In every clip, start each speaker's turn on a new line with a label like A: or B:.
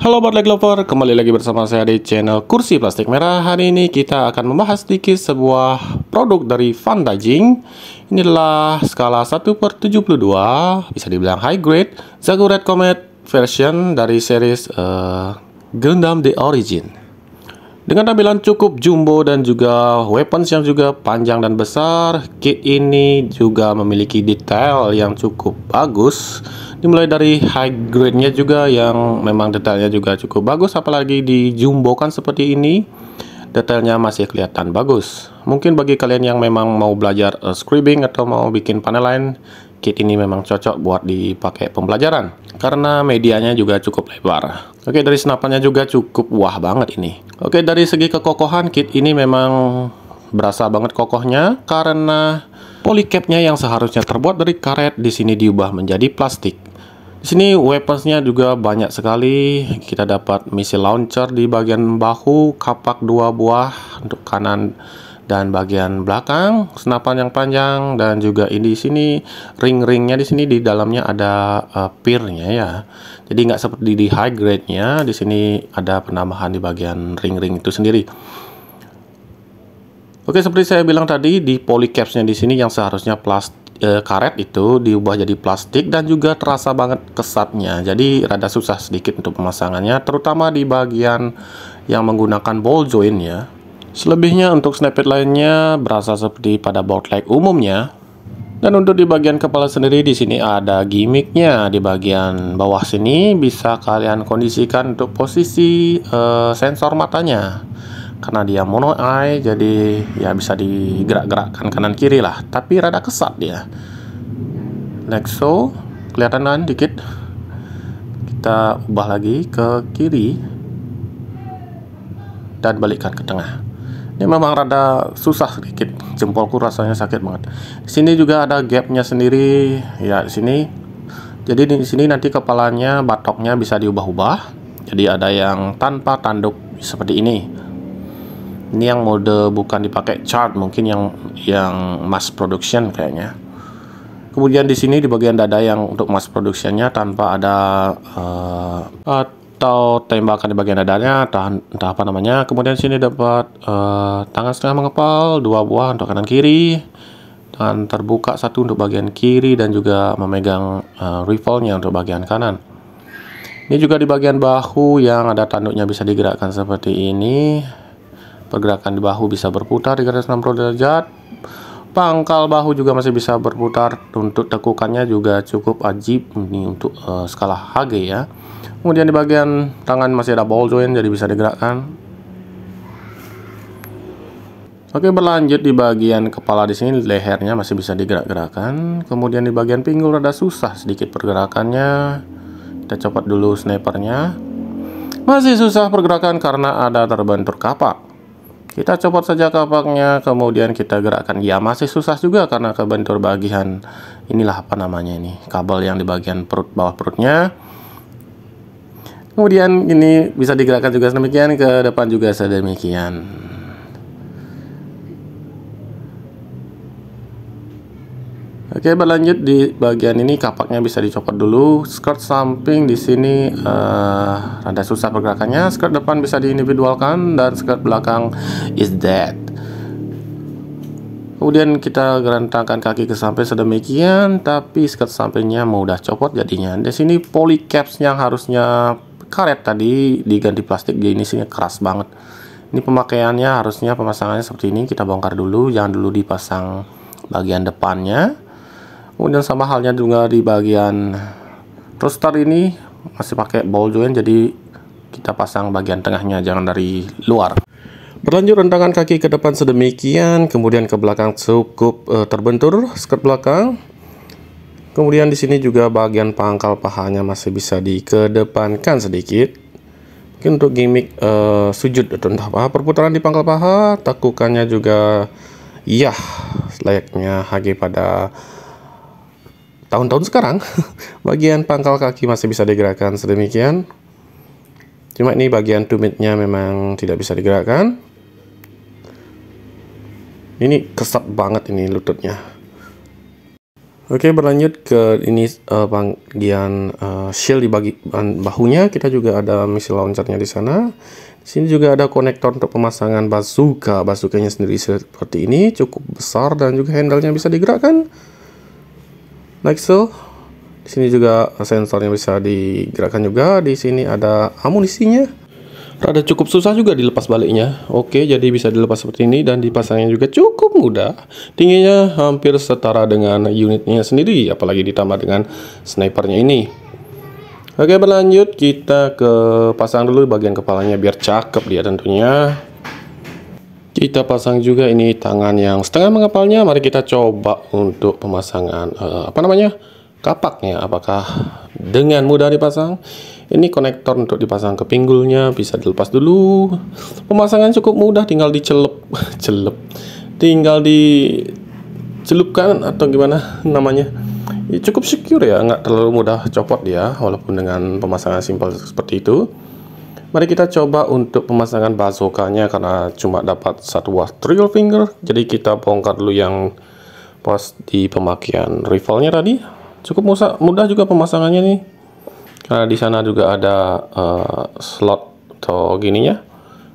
A: Halo Boardleg Lover, kembali lagi bersama saya di channel Kursi Plastik Merah. Hari ini kita akan membahas sedikit sebuah produk dari Fandajing. Ini adalah skala 1/72, bisa dibilang high grade Zagorath Comet version dari series Gundam The Origin. Dengan tampilan cukup jumbo dan juga weapons yang juga panjang dan besar, kit ini juga memiliki detail yang cukup bagus. Dimulai dari high grade-nya juga yang memang detailnya juga cukup bagus, apalagi dijumbokan seperti ini, detailnya masih kelihatan bagus. Mungkin bagi kalian yang memang mau belajar scribing atau mau bikin panel line, kit ini memang cocok buat dipakai pembelajaran karena medianya juga cukup lebar. Oke, dari senapannya juga cukup wah banget ini. Oke, dari segi kekokohan kit ini memang berasa banget kokohnya karena polycapnya yang seharusnya terbuat dari karet di sini diubah menjadi plastik. Di sini weaponsnya juga banyak sekali. Kita dapat missile launcher di bagian bahu, kapak 2 buah untuk kanan dan bagian belakang, senapan yang panjang, dan juga ini di sini ring-ringnya di sini di dalamnya ada peer-nya ya. Jadi nggak seperti di high grade-nya, di sini ada penambahan di bagian ring-ring itu sendiri. Oke, seperti saya bilang tadi, di polycaps-nya di sini yang seharusnya karet itu diubah jadi plastik dan juga terasa banget kesatnya. Jadi rada susah sedikit untuk pemasangannya, terutama di bagian yang menggunakan ball joint ya. Selebihnya untuk snippet lainnya berasa seperti pada bootleg umumnya. Dan untuk di bagian kepala sendiri di sini ada gimmicknya. Di bagian bawah sini bisa kalian kondisikan untuk posisi sensor matanya. Karena dia mono eye, jadi ya bisa digerak-gerakkan kanan kiri lah. Tapi rada kesat dia. Like so, kelihatan kan dikit. Kita ubah lagi ke kiri dan balikkan ke tengah. Ini memang rada susah sedikit, jempolku rasanya sakit banget. Di sini juga ada gapnya sendiri, ya di sini. Jadi di sini nanti kepalanya, batoknya bisa diubah-ubah. Jadi ada yang tanpa tanduk seperti ini. Ini yang mode bukan dipakai chart, mungkin yang mass production kayaknya. Kemudian di sini di bagian dada yang untuk mass productionnya tanpa ada atau tembakan di bagian dadanya, entah apa namanya. Kemudian sini dapat tangan setengah mengepal 2 buah untuk kanan kiri, tangan terbuka 1 untuk bagian kiri, dan juga memegang rifle-nya untuk bagian kanan. Ini juga di bagian bahu yang ada tanduknya bisa digerakkan seperti ini. Pergerakan di bahu bisa berputar 360 derajat. Pangkal bahu juga masih bisa berputar. Untuk tekukannya juga cukup ajib ini untuk skala HG ya. Kemudian di bagian tangan masih ada ball joint, jadi bisa digerakkan. Oke, berlanjut di bagian kepala di sini, lehernya masih bisa digerak-gerakkan. Kemudian di bagian pinggul rada susah sedikit pergerakannya. Kita copot dulu snipernya. Masih susah pergerakan karena ada terbentur kapak. Kita copot saja kapaknya, kemudian kita gerakkan. Ya, masih susah juga karena kebentur bagian inilah apa namanya ini, kabel yang di bagian perut, bawah perutnya. Kemudian ini bisa digerakkan juga sedemikian, ke depan juga sedemikian. Oke, berlanjut di bagian ini kapaknya bisa dicopot dulu. Skirt samping di sini rada susah pergerakannya. Skirt depan bisa diindividualkan dan skirt belakang is dead. Kemudian kita gerantangkan kaki ke samping sedemikian, tapi skirt sampingnya mau udah copot jadinya. Di sini polycaps yang harusnya karet tadi diganti plastik, jadi ini sini keras banget. Ini pemakaiannya harusnya pemasangannya seperti ini. Kita bongkar dulu, jangan dulu dipasang bagian depannya. Kemudian sama halnya juga di bagian thruster ini masih pakai ball joint, jadi kita pasang bagian tengahnya, jangan dari luar. Berlanjut rentangan kaki ke depan sedemikian, kemudian ke belakang cukup terbentur skirt belakang. Kemudian di sini juga bagian pangkal pahanya masih bisa dikedepankan sedikit. Mungkin untuk gimmick sujud atau entah apa, perputaran di pangkal paha, tekukannya juga ya layaknya HG pada tahun-tahun sekarang. Bagian pangkal kaki masih bisa digerakkan sedemikian. Cuma ini bagian tumitnya memang tidak bisa digerakkan. Ini kesat banget ini lututnya. Oke, berlanjut ke ini bagian shield di bagian bahunya. Kita juga ada missile launchernya di sana. Di sini juga ada konektor untuk pemasangan bazooka. Bazookanya sendiri seperti ini, cukup besar dan juga handle-nya bisa digerakkan. Like so. Di sini juga sensornya bisa digerakkan juga. Di sini ada amunisinya. Rada cukup susah juga dilepas baliknya. Oke, jadi bisa dilepas seperti ini dan dipasangnya juga cukup mudah. Tingginya hampir setara dengan unitnya sendiri, apalagi ditambah dengan snipernya ini. Oke, berlanjut kita ke pasang dulu bagian kepalanya biar cakep dia tentunya. Kita pasang juga ini tangan yang setengah mengepalnya. Mari kita coba untuk pemasangan kapaknya. Apakah dengan mudah dipasang? Ini konektor untuk dipasang ke pinggulnya, bisa dilepas dulu. Pemasangan cukup mudah, tinggal tinggal dicelupkan atau gimana namanya. Ya, cukup secure ya, nggak terlalu mudah copot dia, walaupun dengan pemasangan simpel seperti itu. Mari kita coba untuk pemasangan bazookanya, karena cuma dapat satu buah trigger finger. Jadi kita bongkar dulu yang pas di pemakaian rifle-nya tadi. Cukup mudah juga pemasangannya nih. Karena di sana juga ada slot atau gininya.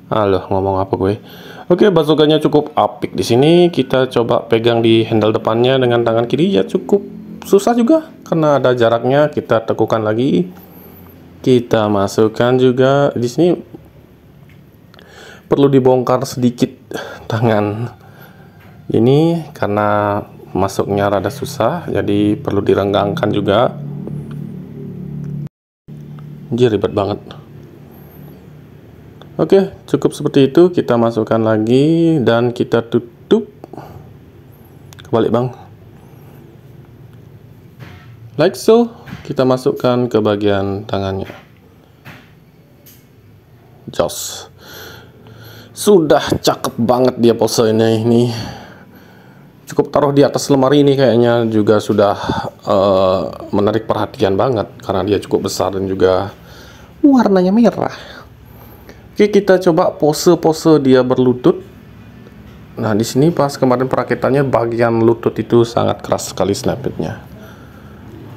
A: Aduh, ngomong apa gue? Oke, bazookanya cukup apik di sini. Kita coba pegang di handle depannya dengan tangan kiri, ya cukup susah juga karena ada jaraknya. Kita tekukan lagi. Kita masukkan juga di sini. Perlu dibongkar sedikit tangan ini karena masuknya rada susah, jadi perlu direnggangkan juga. Ribet banget. Oke, cukup seperti itu. Kita masukkan lagi dan kita tutup. Kebalik bang. Like so. Kita masukkan ke bagian tangannya. Jos. Sudah cakep banget dia posenya ini. Cukup taruh di atas lemari ini kayaknya juga sudah menarik perhatian banget karena dia cukup besar dan juga warnanya merah. Oke, kita coba pose dia berlutut. Nah, di sini pas kemarin perakitannya bagian lutut itu sangat keras sekali snap-nya.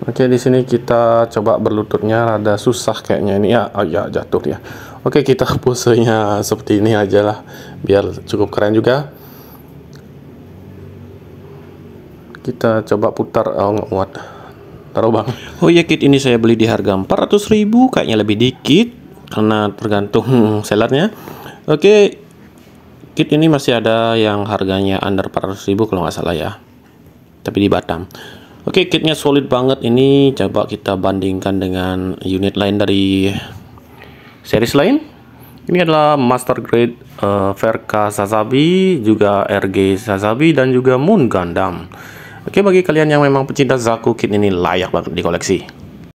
A: Oke, di sini kita coba berlututnya rada susah kayaknya ini ya. Oh ya, jatuh ya. Oke, kita posenya seperti ini aja lah biar cukup keren juga. Kita coba putar. Oh, nggak muat. Taruh bang. Oh ya, kit ini saya beli di harga 400.000, kayaknya lebih dikit karena tergantung sellernya. Oke, kit ini masih ada yang harganya under 400.000 kalau nggak salah ya, tapi di Batam. Oke, kitnya solid banget ini. Coba kita bandingkan dengan unit lain dari series lain. Ini adalah Master Grade Verka Sazabi, juga RG Sazabi, dan juga Moon Gundam. Oke, bagi kalian yang memang pecinta Zaku, kit ini layak banget dikoleksi.